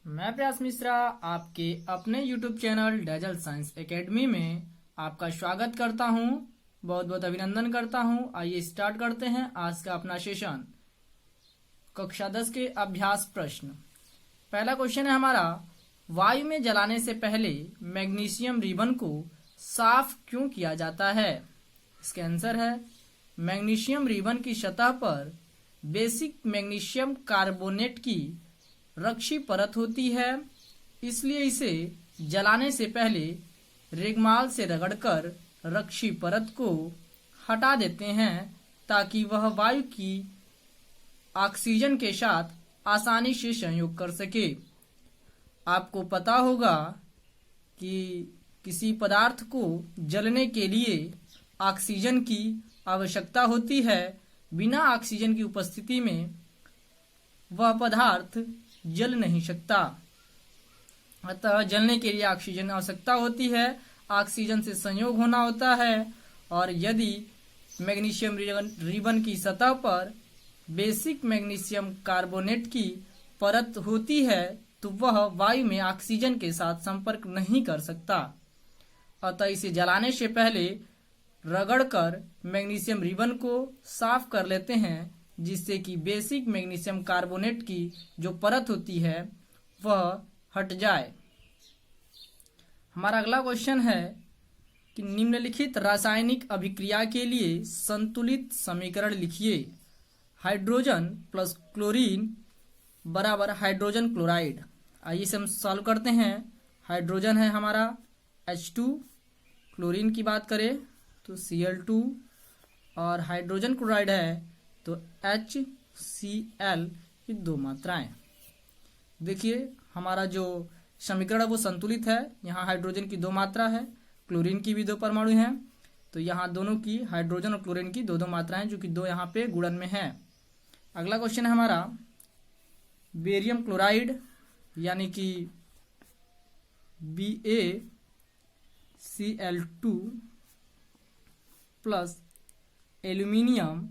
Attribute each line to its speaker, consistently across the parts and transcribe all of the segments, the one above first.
Speaker 1: मैं प्रयास मिश्रा आपके अपने YouTube channel dazzle science academy में आपका स्वागत करता हूं। बहुत बहुत अभिनंदन करता हूं। आइए स्टार्ट करते हैं आज का अपना सेशन। कक्षा 10 के अभ्यास प्रश्न। पहला क्वेश्चन है हमारा, वायु में जलाने से पहले मैग्नीशियम रिबन को साफ क्यों किया जाता है? इसका आंसर है, मैग्नीशियम रिबन की सतह पर बेसिक मैग्नीशियम कार्बोनेट की रक्षी परत होती है, इसलिए इसे जलाने से पहले रेगमाल से रगड़कर रक्षी परत को हटा देते हैं ताकि वह वायु की ऑक्सीजन के साथ आसानी से संयोग कर सके। आपको पता होगा कि किसी पदार्थ को जलने के लिए ऑक्सीजन की आवश्यकता होती है। बिना ऑक्सीजन की उपस्थिति में वह पदार्थ जल नहीं सकता। अतः जलने के लिए ऑक्सीजन आवश्यकता होती है, ऑक्सीजन से संयोग होना होता है। और यदि मैग्नीशियम रिबन की सतह पर बेसिक मैग्नीशियम कार्बोनेट की परत होती है तो वह वायु में ऑक्सीजन के साथ संपर्क नहीं कर सकता। अतः इसे जलाने से पहले रगड़कर मैग्नीशियम रिबन को साफ कर लेते हैं, जिससे कि बेसिक मैग्नीशियम कार्बोनेट की जो परत होती है वह हट जाए। हमारा अगला क्वेश्चन है कि निम्नलिखित रासायनिक अभिक्रिया के लिए संतुलित समीकरण लिखिए। हाइड्रोजन प्लस क्लोरीन बराबर हाइड्रोजन क्लोराइड। आइए इसे हम सॉल्व करते हैं। हाइड्रोजन है हमारा H2, क्लोरीन की बात करें तो Cl2 और हाइड्रोजन क्लोराइड है तो HCl की दो मात्राएं। देखिए हमारा जो समीकरण है वो संतुलित है। यहाँ हाइड्रोजन की दो मात्रा है, क्लोरीन की भी दो परमाणु हैं, तो यहाँ दोनों की हाइड्रोजन और क्लोरीन की दो दो मात्राएं जो कि दो यहाँ पे गुणन में है। अगला क्वेश्चन है हमारा, बेरियम क्लोराइड यानी कि BaCl2 plus aluminium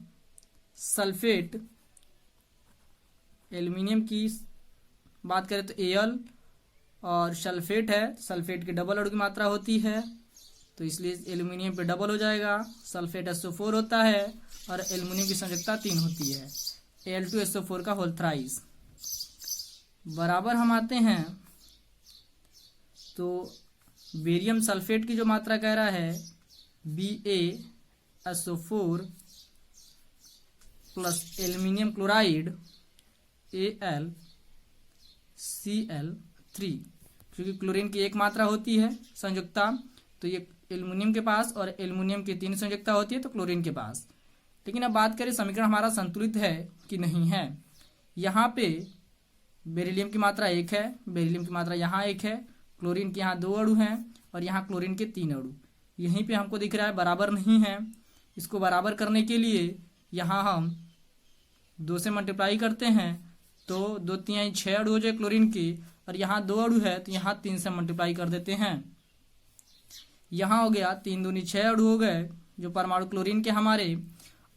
Speaker 1: sulphate. Aluminium की बात करें तो Al और सल्फेट है, सल्फेट की डबल अणु की मात्रा होती है तो इसलिए एल्यूमिनियम पे डबल हो जाएगा। सल्फेट SO4 होता है और एल्यूमिनियम की संयोजकता 3 होती है, Al2SO4 का होल थ्राइस। बराबर हम आते हैं तो बेरियम सल्फेट की जो मात्रा कह रहा है BaSO4 plus aluminium chloride AlCl3, क्योंकि क्लोरीन की एक मात्रा होती है संयुक्ता, तो ये एल्यूमिनियम के पास और एल्यूमिनियम की 3 संयुक्ता होती है तो क्लोरीन के पास। लेकिन अब बात करें समीकरण हमारा संतुलित है कि नहीं है। यहाँ पे बेरिलियम की मात्रा 1 है, बेरिलियम की मात्रा यहाँ 1 है, क्लोरीन के यहाँ 2 अणु हैं और यहाँ क्लोरीन के 3 अणु। यहीं पे हमको दिख रहा है बराबर नहीं है। इसको बराबर करने के लिए यहाँ हम 2 से मल्टीप्लाई करते हैं तो 2 3 6 अणु हो जाए क्लोरीन की, और यहाँ 2 अणु है तो यहाँ 3 से मल्टीप्लाई कर देते हैं। यहाँ हो गया 3 दूनी 6 अणु हो गए जो परमाणु क्लोरीन के हमारे।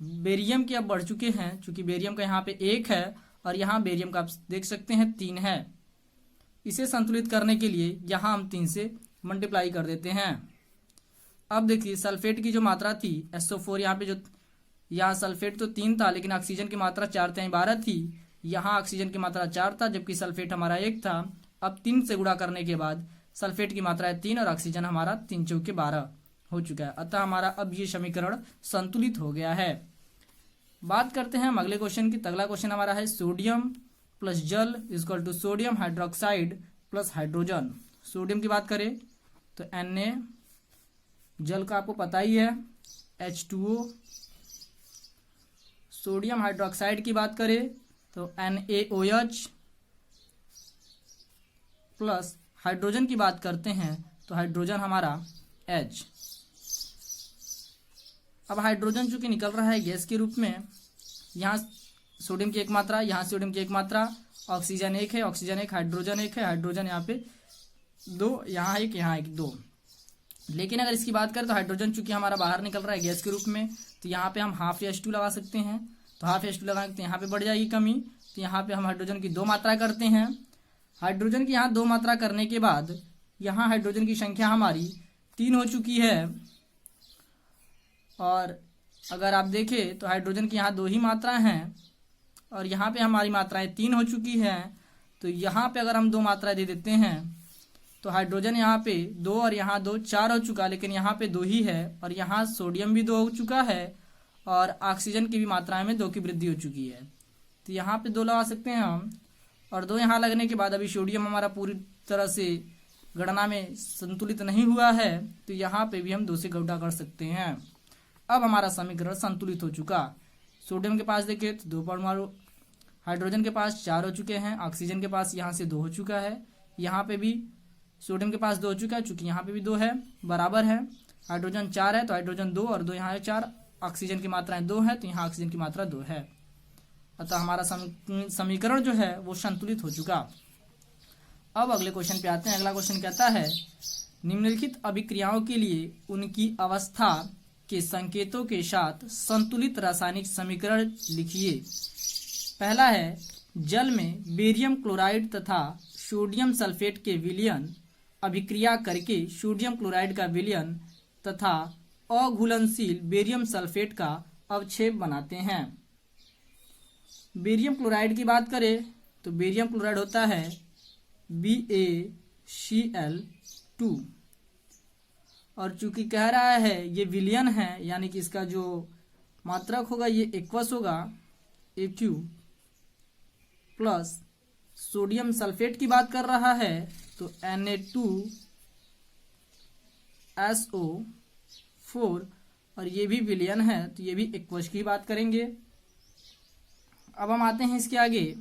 Speaker 1: बेरियम के अब बढ़ चुके हैं, चूंकि बेरियम का यहाँ पे 1 है और यहाँ बेरियम का आप देख सकते हैं 3 है। इसे संतुलित करने के लिए यहाँ हम 3 से मल्टीप्लाई कर देते हैं। अब देखिए सल्फेट की जो मात्रा थी SO4, यहाँ पे जो यहाँ सल्फेट तो 3 था लेकिन ऑक्सीजन की मात्रा 4 3 12 थी। यहाँ ऑक्सीजन की मात्रा 4 था जबकि सल्फेट हमारा 1 था। अब 3 से गुणा करने के बाद सल्फेट की मात्रा है 3 और ऑक्सीजन हमारा 3 चौके 12 हो चुका है। अतः हमारा अब ये समीकरण संतुलित हो गया है। बात करते हैं हम अगले क्वेश्चन की। अगला क्वेश्चन हमारा है, सोडियम प्लस जल equal to sodium hydroxide plus hydrogen. Sodium की बात करें तो Na, जल का आपको पता ही है H2O। सोडियम हाइड्रोक्साइड की बात करें तो NaOH प्लस हाइड्रोजन की बात करते हैं तो हाइड्रोजन हमारा H। अब हाइड्रोजन चूंकि निकल रहा है गैस के रूप में, यहाँ सोडियम की एक मात्रा, यहाँ सोडियम की एक मात्रा, ऑक्सीजन 1 है, ऑक्सीजन 1, हाइड्रोजन 1 है, हाइड्रोजन यहाँ पे 2, यहाँ 1, यहाँ 1, 2। लेकिन अगर इसकी बात करें तो हाइड्रोजन चूंकि हमारा बाहर निकल रहा है गैस के रूप में तो यहाँ पे हम हाफ H2 लगा सकते हैं। तो हाफ H2 लगाएंगे तो यहाँ पे बढ़ जाएगी कमी, तो यहाँ पे हम हाइड्रोजन की 2 मात्रा करते हैं। हाइड्रोजन की यहाँ 2 मात्रा करने के बाद यहाँ हाइड्रोजन की संख्या हमारी 3 हो चुकी है। और अगर आप देखें तो हाइड्रोजन की यहाँ 2 ही मात्राएं हैं और यहाँ पे हमारी मात्राएं 3 हो चुकी हैं। तो यहाँ पे अगर हम 2 मात्राएं दे देते हैं तो हाइड्रोजन यहाँ पे 2 और यहाँ 2 4 हो चुका, लेकिन यहाँ पे 2 ही है। और यहाँ सोडियम भी 2 हो चुका है और ऑक्सीजन की भी मात्राएं में 2 की वृद्धि हो चुकी है। तो यहाँ पे 2 लगा सकते हैं हम, और 2 यहाँ लगने के बाद अभी सोडियम हमारा पूरी तरह से गणना में संतुलित नहीं हुआ है, तो यहाँ पे भी हम 2 से गुणा कर सकते हैं। अब हमारा समीकरण संतुलित हो चुका। सोडियम के पास देखें तो 2 परमाणु, हाइड्रोजन के पास 4 हो चुके हैं, ऑक्सीजन के पास यहाँ से 2 हो चुका है, यहाँ पे भी सोडियम के पास 2 हो चुका है, चूंकि यहाँ पे भी 2 है, बराबर है। हाइड्रोजन 4 है तो हाइड्रोजन 2 और 2 यहाँ है 4, ऑक्सीजन की मात्राएं 2 है तो यहाँ ऑक्सीजन की मात्रा 2 है। अतः हमारा समीकरण जो है वो संतुलित हो चुका। अब अगले क्वेश्चन पे आते हैं। अगला क्वेश्चन कहता है निम्नलिखित अभिक्रियाओं के लिए उनकी अवस्था के संकेतों के साथ संतुलित रासायनिक समीकरण लिखिए। पहला है जल में बेरियम क्लोराइड तथा सोडियम सल्फेट के विलयन अभिक्रिया करके सोडियम क्लोराइड का विलयन तथा अघुलनशील बेरियम सल्फेट का अवक्षेप बनाते हैं। बेरियम क्लोराइड की बात करें तो बेरियम क्लोराइड होता है BaCl2, और चूंकि कह रहा है ये विलयन है, यानी कि इसका जो मात्रक होगा ये एक्वस होगा Aq प्लस सोडियम सल्फेट की बात कर रहा है तो Na2SO4, और ये भी विलयन है तो ये भी एक्वस की बात करेंगे। अब हम आते हैं इसके आगे।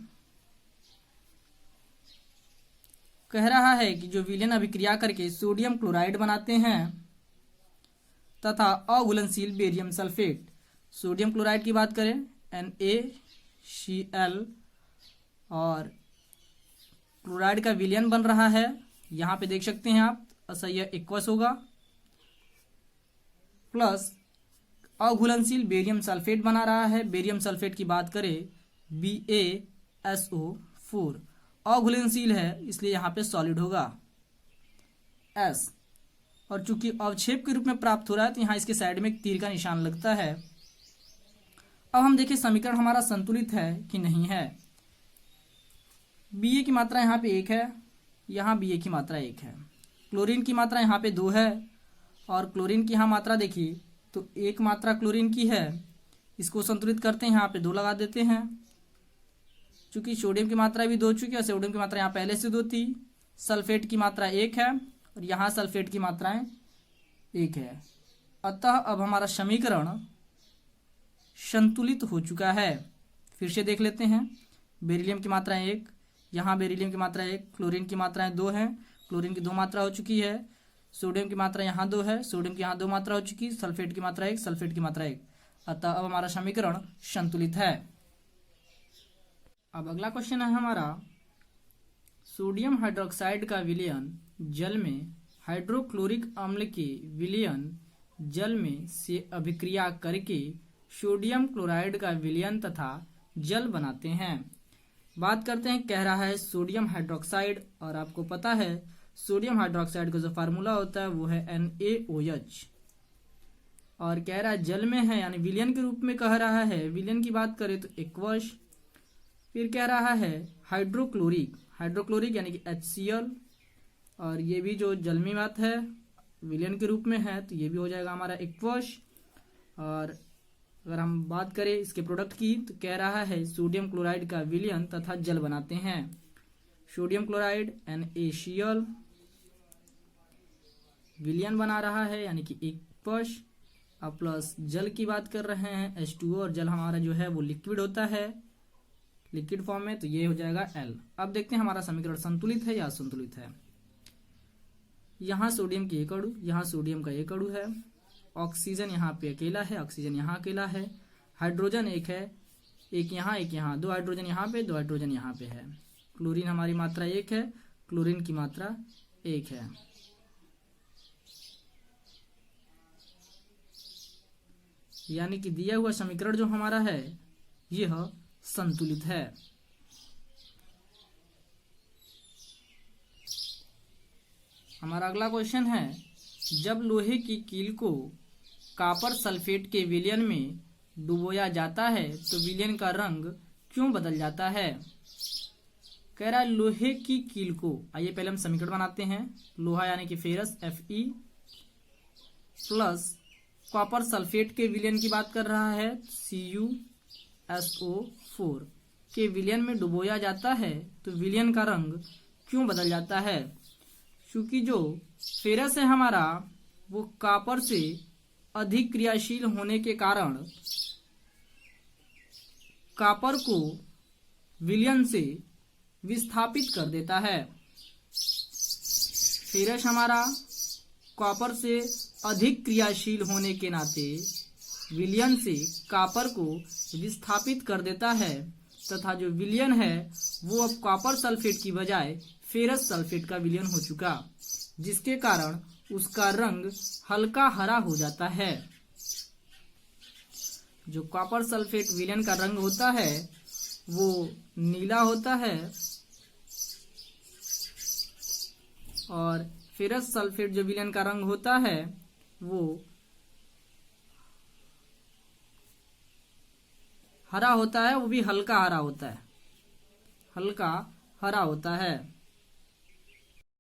Speaker 1: कह रहा है कि जो विलयन अभिक्रिया करके सोडियम क्लोराइड बनाते हैं तथा अघुलनशील बेरियम सल्फेट, सोडियम क्लोराइड की बात करें NaCl, और क्लोराइड का विलयन बन रहा है, यहाँ पे देख सकते हैं आप, असह्य एक्वस होगा, प्लस अघुलनशील बेरियम सल्फेट बना रहा है। बेरियम सल्फेट की बात करें BaSO4, अघुलनशील है इसलिए यहाँ पे सॉलिड होगा S, और चूंकि अवक्षेप के रूप में प्राप्त हो रहा है तो यहाँ इसके साइड में एक तीर का निशान लगता है। अब हम देखें समीकरण हमारा संतुलित है कि नहीं है। Ba की मात्रा यहाँ पे 1 है, यहाँ Ba की मात्रा 1 है, क्लोरीन की मात्रा यहाँ पे 2 है, और क्लोरीन की यहाँ मात्रा देखिए तो 1 मात्रा क्लोरीन की है। इसको संतुलित करते हैं, यहाँ पे 2 लगा देते हैं। चूंकि सोडियम की मात्रा भी 2 चुकी है, सोडियम की मात्रा यहाँ पहले से 2 थी, सल्फेट की मात्रा 1 है और यहाँ सल्फेट की मात्राएं 1 है। अतः अब हमारा समीकरण संतुलित हो चुका है। फिर से देख लेते हैं। बेरिलियम की मात्रा 1, यहाँ बेरिलियम की मात्रा 1, क्लोरीन की मात्राएं 2 हैं, क्लोरीन की 2 मात्रा हो चुकी है, सोडियम की मात्रा यहाँ 2 है, सोडियम की यहाँ 2 मात्रा हो चुकी, सल्फेट की मात्रा 1, सल्फेट की मात्रा 1। अतः अब हमारा समीकरण संतुलित है। अब अगला क्वेश्चन है हमारा सोडियम हाइड्रोक्साइड का विलयन जल में हाइड्रोक्लोरिक अम्ल के विलयन जल में से अभिक्रिया करके सोडियम क्लोराइड का विलयन तथा जल बनाते हैं। बात करते हैं, कह रहा है सोडियम हाइड्रोक्साइड, और आपको पता है सोडियम हाइड्रोक्साइड का जो फार्मूला होता है वो है NaOH, और कह रहा है जल में है, यानी विलयन के रूप में कह रहा है। विलयन की बात करें तो एक्वस, फिर कह रहा है हाइड्रोक्लोरिक, हाइड्रोक्लोरिक यानी कि HCl, और ये भी जो जलमी बात है विलयन के रूप में है तो ये भी हो जाएगा हमारा एक्वस। और अगर हम बात करें इसके प्रोडक्ट की तो कह रहा है सोडियम क्लोराइड का विलयन तथा जल बनाते हैं। सोडियम क्लोराइड NaCl विलयन बना रहा है यानी कि एक्वस, अब प्लस जल की बात कर रहे हैं H2O, और जल हमारा जो है वो लिक्विड होता है, लिक्विड फॉर्म में, तो ये हो जाएगा L। अब देखते हैं हमारा समीकरण संतुलित है या असंतुलित है। यहाँ सोडियम की 1 अणु, यहाँ सोडियम का 1 अणु है, ऑक्सीजन यहाँ पे अकेला है, ऑक्सीजन यहाँ अकेला है, हाइड्रोजन 1 है, 1 यहाँ 1 यहाँ, 2 हाइड्रोजन यहाँ पे, 2 हाइड्रोजन यहाँ पे है। क्लोरीन हमारी मात्रा 1 है, क्लोरीन की मात्रा 1 है। यानी कि दिया हुआ समीकरण जो हमारा है यह संतुलित है। हमारा अगला क्वेश्चन है, जब लोहे की कील को कॉपर सल्फेट के विलयन में डुबोया जाता है तो विलयन का रंग क्यों बदल जाता है। कह रहा है लोहे की कील को, आइए पहले हम समीकरण बनाते हैं। लोहा यानी कि ferrous Fe plus copper sulphate के विलयन की बात कर रहा है CuSO4 के विलयन में डुबोया जाता है तो विलयन का रंग क्यों बदल जाता है। क्योंकि जो फेरस है हमारा वो कॉपर से अधिक क्रियाशील होने के कारण कॉपर को विलयन से विस्थापित कर देता है। फेरस हमारा कॉपर से अधिक क्रियाशील होने के नाते विलयन से कॉपर को विस्थापित कर देता है तथा जो विलयन है वो अब कॉपर सल्फेट की बजाय फेरस सल्फेट का विलयन हो चुका, जिसके कारण उसका रंग हल्का हरा हो जाता है। जो कॉपर सल्फेट विलयन का रंग होता है वो नीला होता है और फेरस सल्फेट जो विलयन का रंग होता है वो हरा होता है, वो भी हल्का हरा होता है, हल्का हरा होता है।